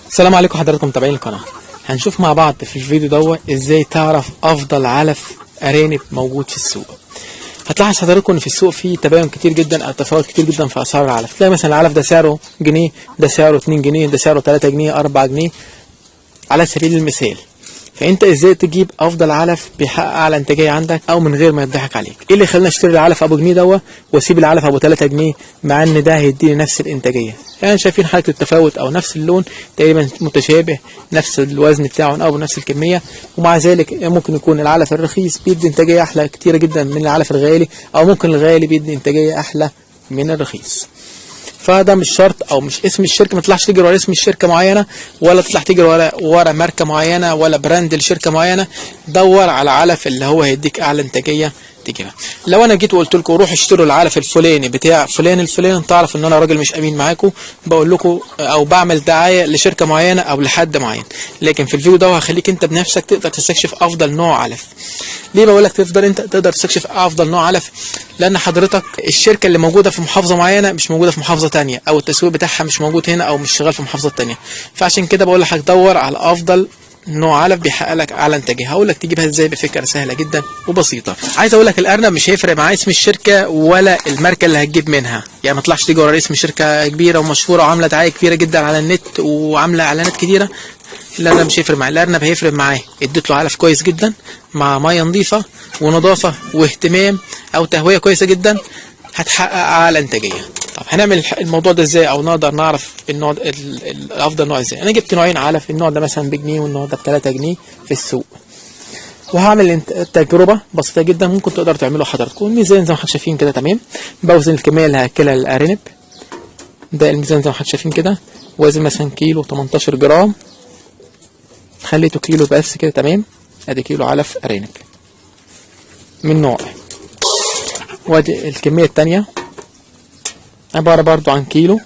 السلام عليكم حضراتكم متابعين القناه. هنشوف مع بعض في الفيديو دوت ازاي تعرف افضل علف ارانب موجود في السوق. هتلاحظ حضراتكم ان في السوق في تباين كتير جدا او تفاوت كتير جدا في اسعار العلف. تلاقي مثلا العلف ده سعره جنيه، ده سعره 2 جنيه، ده سعره 3 جنيه، 4 جنيه على سبيل المثال. فانت ازاي تجيب افضل علف بيحقق اعلى انتاجيه عندك او من غير ما يضحك عليك؟ ايه اللي خلاني اشتري العلف ابو جنيه دوت واسيب العلف ابو 3 جنيه مع ان ده هيديني نفس الانتاجيه؟ يعني شايفين حاله التفاوت او نفس اللون تقريبا متشابه، نفس الوزن بتاعه او نفس الكميه، ومع ذلك ممكن يكون العلف الرخيص بيدي انتاجيه احلى كتير جدا من العلف الغالي، او ممكن الغالي بيدي انتاجيه احلى من الرخيص. فده مش شرط او مش اسم الشركه، ما تطلعش تجري ورا اسم الشركه معينه، ولا تطلع تجري ورا ماركه معينه ولا براند لشركه معينه. دور على علف اللي هو هيديك اعلى انتاجيه تجيبها. لو انا جيت وقلت لكم روحوا اشتروا العلف الفلاني بتاع فلان الفلاني، تعرف ان انا راجل مش امين معاكم، بقول لكم او بعمل دعايه لشركه معينه او لحد معين. لكن في الفيديو ده هخليك انت بنفسك تقدر تستكشف افضل نوع علف. ليه بقول لك انت تقدر تستكشف افضل نوع علف؟ لان حضرتك الشركه اللي موجوده في محافظه معينه مش موجوده في محافظه تانية، او التسويق بتاعها مش موجود هنا او مش شغال في محافظه تانية. فعشان كده بقول لك دور على افضل نوع علف بيحقق لك اعلى انتاجيه. هقول لك تجيبها ازاي بفكره سهله جدا وبسيطه. عايز اقول لك الارنب مش هيفرق معاه اسم الشركه ولا الماركه اللي هتجيب منها، يعني ما تطلعش تيجي ورا اسم شركه كبيره ومشهوره وعامله دعايه كبيره جدا على النت وعامله اعلانات كتيره. الارنب مش هيفرق معاه. الارنب هيفرق معاه اديت له علف كويس جدا مع ميه نظيفه ونظافه واهتمام او تهويه كويسه جدا، هتحقق اعلى انتاجيه. طب هنعمل الموضوع ده ازاي او نقدر نعرف النوع الافضل نوع ازاي؟ انا جبت نوعين علف، النوع ده مثلا بجنيه والنوع ده ب3 جنيه في السوق، وهعمل تجربه بسيطه جدا ممكن تقدر تعمله حضراتكم. الميزان زي ما حضراتكم شايفين كده تمام، بوزن الكميه اللي هاكلها للارانب. ده الميزان زي ما حضراتكم شايفين كده، وزن مثلا كيلو 18 جرام، خليته كيلو بس كده تمام. ادي كيلو علف ارانب من نوع. وادي الكميه الثانيه عبارة برضو عن كيلو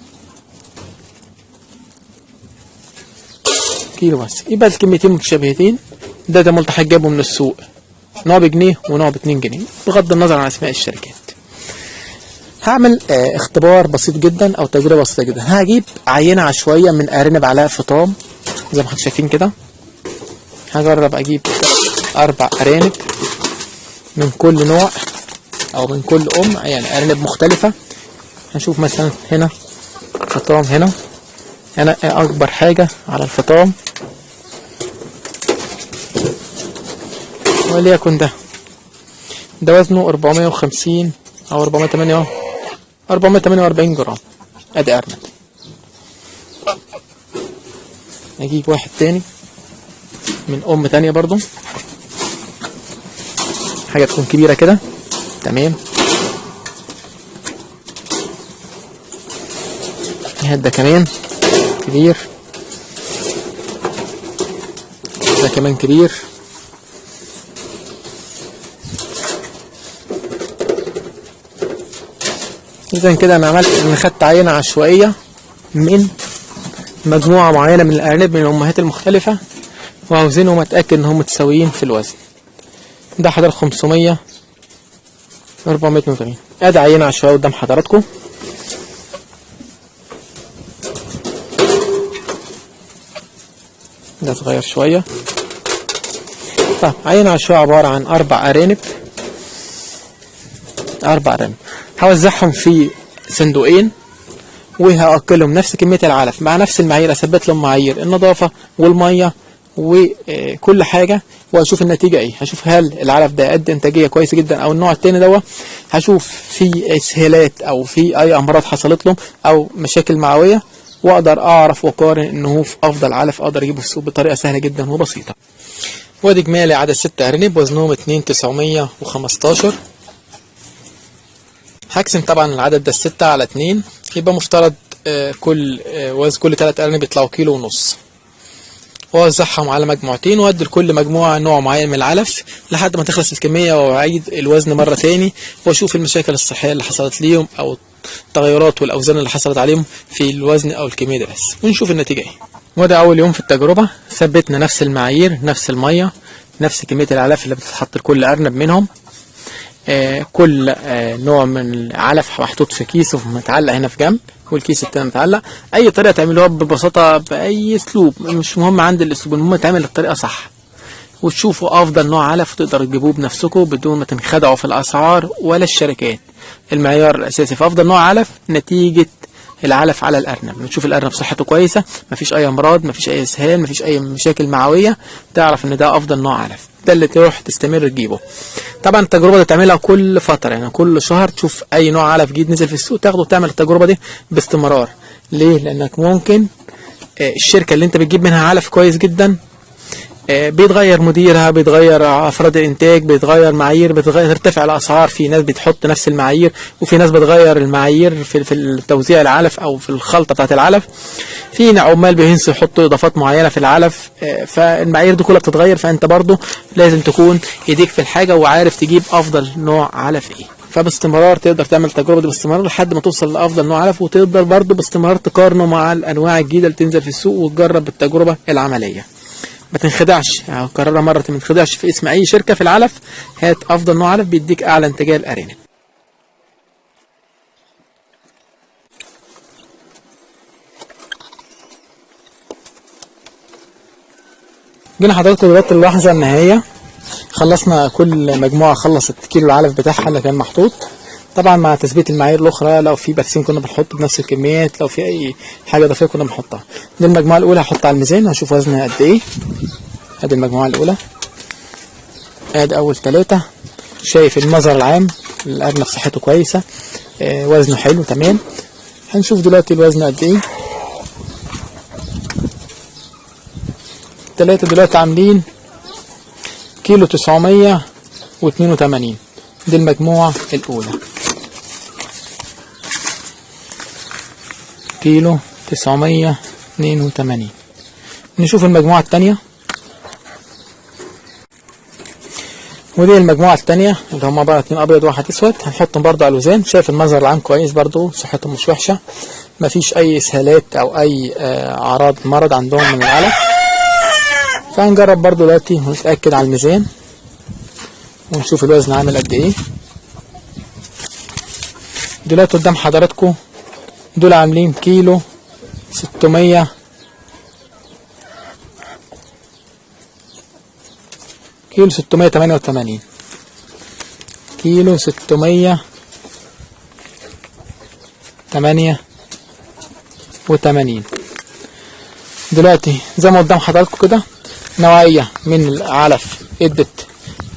بس. يبقى الكميتين متشابهتين. ده ملتحق جابه من السوق، نوع بجنيه ونوع ب2 جنيه بغض النظر عن اسماء الشركات. هعمل اختبار بسيط جدا او تجربة بسيطة جدا. هجيب عينة عشوائية من ارانب علاء فطام زي ما حضرتك شايفين كده. هجرب اجيب 4 ارانب من كل نوع او من كل يعني ارانب مختلفة. هنشوف مثلا هنا فطام، هنا اكبر حاجة على الفطام وليكن ده وزنه 450 او 448 جرام. ادي ارنب. اجيب واحد تاني من تانية برضو، حاجة تكون كبيرة كده تمام. ده كمان كبير، ده كمان كبير. اذا كده انا خدت عينة عشوائية من مجموعة معينة من الارانب من الامهات المختلفة، وهوزنهم اتاكد انهم متساويين في الوزن. ده حضر 500 480. ادي عينة عشوائية قدام حضراتكم. ده صغير شوية. طيب عينة عشوائية عبارة عن 4 أرانب. هوزعهم في صندوقين وهأكلهم نفس كمية العلف مع نفس المعايير. أثبت لهم معايير النظافة والمية وكل حاجة، وهشوف النتيجة ايه. هشوف هل العلف ده قد انتاجية كويسة جدا او النوع التاني دوت. هشوف في اسهالات او في اي امراض حصلت لهم او مشاكل معوية، واقدر اعرف واقارن انه في افضل علف اقدر اجيبه في السوق بطريقه سهله جدا وبسيطه. وادي اجمالي عدد 6 ارانب وزنهم 2915. هقسم طبعا العدد ده 6 على 2، يبقى مفترض كل 3 ارانب يطلعوا كيلو ونص. واوزعهم على مجموعتين وادي لكل مجموعه نوع معين من العلف لحد ما تخلص الكميه، واعيد الوزن مره تاني واشوف المشاكل الصحيه اللي حصلت ليهم او التغيرات والاوزان اللي حصلت عليهم في الوزن او الكميه ده بس، ونشوف النتيجه ايه. وده اول يوم في التجربه. ثبتنا نفس المعايير، نفس الميه، نفس كميه العلف اللي بتتحط لكل ارنب منهم. كل نوع من العلف محطوط في كيس ومتعلق هنا في جنب، والكيس التاني متعلق. اي طريقه تعملوها ببساطه باي اسلوب، مش مهم عند الاسلوب، المهم تعمل الطريقه صح وتشوفوا افضل نوع علف وتقدروا تجيبوه بنفسكم بدون ما تنخدعوا في الاسعار ولا الشركات. المعيار الاساسي في افضل نوع علف نتيجه العلف على الارنب. نشوف الارنب صحته كويسه، مفيش اي امراض، مفيش اي اسهال، مفيش اي مشاكل معويه، تعرف ان ده افضل نوع علف، ده اللي تروح تستمر تجيبه. طبعا التجربه دي تعملها كل فتره، يعني كل شهر تشوف اي نوع علف جديد نزل في السوق تاخده وتعمل التجربه دي باستمرار. ليه؟ لانك ممكن الشركه اللي انت بتجيب منها علف كويس جدا بيتغير مديرها، بيتغير افراد الانتاج، بيتغير معايير، ترتفع الاسعار. في ناس بتحط نفس المعايير وفي ناس بتغير المعايير في توزيع العلف او في الخلطه بتاعه العلف. في عمال بينسوا يحطوا اضافات معينه في العلف، فالمعايير دي كلها بتتغير. فانت برضو لازم تكون ايديك في الحاجه وعارف تجيب افضل نوع علف ايه. فباستمرار تقدر تعمل التجربه دي باستمرار لحد ما توصل لافضل نوع علف، وتقدر برضو باستمرار تقارنه مع الانواع الجديده اللي تنزل في السوق وتجرب التجربه العمليه. ما تنخدعش، يعني كررها مرة، ما تنخدعش في اسم اي شركة في العلف. هات افضل نوع علف بيديك اعلى انتاجية للارانب. جينا حضراتكم دلوقتي اللحظة النهائية، خلصنا كل مجموعة خلصت كيلو العلف بتاعها اللي كان محطوط. طبعا مع تثبيت المعايير الاخرى، لو في برسيم كنا بنحط بنفس الكميات، لو في اي حاجة اضافية كنا بنحطها. دي المجموعة الاولى هحطها على الميزان هشوف وزنها قد ايه. ادي المجموعة الاولى، ادي اول 3. شايف المظهر العام الارنب صحته كويسة، وزنه حلو تمام. هنشوف دلوقتي الوزن قد ايه. 3 دلوقتي عاملين كيلو 982. دي المجموعة الاولى، كيلو 982. نشوف المجموعة التانية، ودي المجموعة التانية اللي هما بقى 2 ابيض وواحد اسود. هنحطهم برضو على الوزان. شايف المظهر العام كويس برضو، صحتهم مش وحشة، مفيش اي اسهالات او اي اعراض مرض عندهم من العلف. فهنجرب برضو دلوقتي ونتأكد على الميزان ونشوف الوزن عامل قد ايه. دلوقتي قدام حضراتكم دول عاملين كيلو 600 كيلو 688. كيلو 688. دلوقتي زي ما قدام حضراتكم كده نوعية من العلف ادت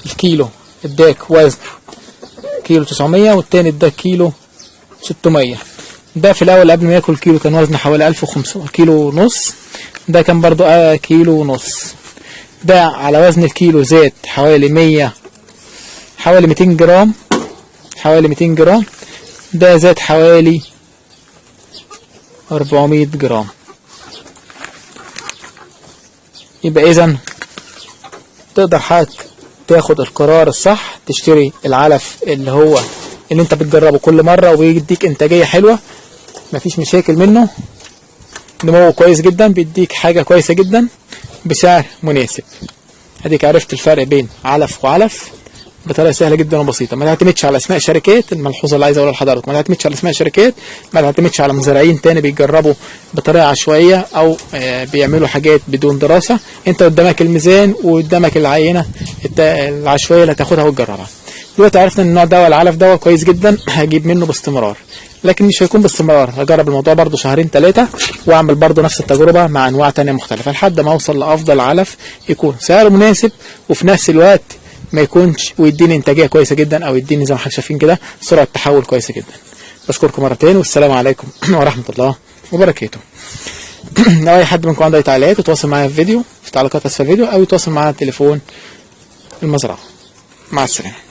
الكيلو اداك وزن كيلو 900، والتاني اداك كيلو 600. ده في الاول قبل ما ياكل كيلو كان وزنه حوالي 1500 كيلو ونص. ده كان برضو كيلو ونص. ده على وزن الكيلو زاد حوالي 200 جرام، حوالي 200 جرام. ده زاد حوالي 400 جرام. يبقى اذا تقدر حضرتك تاخد القرار الصح، تشتري العلف اللي انت بتجربه كل مرة وبيديك انتاجية حلوة، مفيش مشاكل منه، نمو كويس جدا، بيديك حاجة كويسة جدا بسعر مناسب. اديك عرفت الفرق بين علف وعلف بطريقه سهله جدا وبسيطه. ما تعتمدش على اسماء شركات، الملحوظه اللي عايز اقولها لحضرتك، ما تعتمدش على اسماء شركات، ما تعتمدش على مزارعين تاني بيجربوا بطريقه عشوائيه او بيعملوا حاجات بدون دراسه. انت قدامك الميزان وقدامك العينه العشوائيه اللي هتاخدها وتجربها. دلوقتي عرفنا ان النوع ده العلف ده كويس جدا، هجيب منه باستمرار، لكن مش هيكون باستمرار. هجرب الموضوع برضو 2-3 واعمل برضو نفس التجربه مع انواع تانية مختلفه لحد ما اوصل لافضل علف يكون سعره مناسب وفي نفس الوقت ما يكونش ويديني انتاجيه كويسه جدا، او يديني زي ما حضرتك شايفين كده سرعه تحول كويسه جدا. بشكركم مرتين والسلام عليكم ورحمه الله وبركاته. لو اي حد منكم عنده اي تعليقات يتواصل معايا في فيديو، في تعليقات اسفل الفيديو، او يتواصل معايا على تليفون المزرعه. مع السلامه.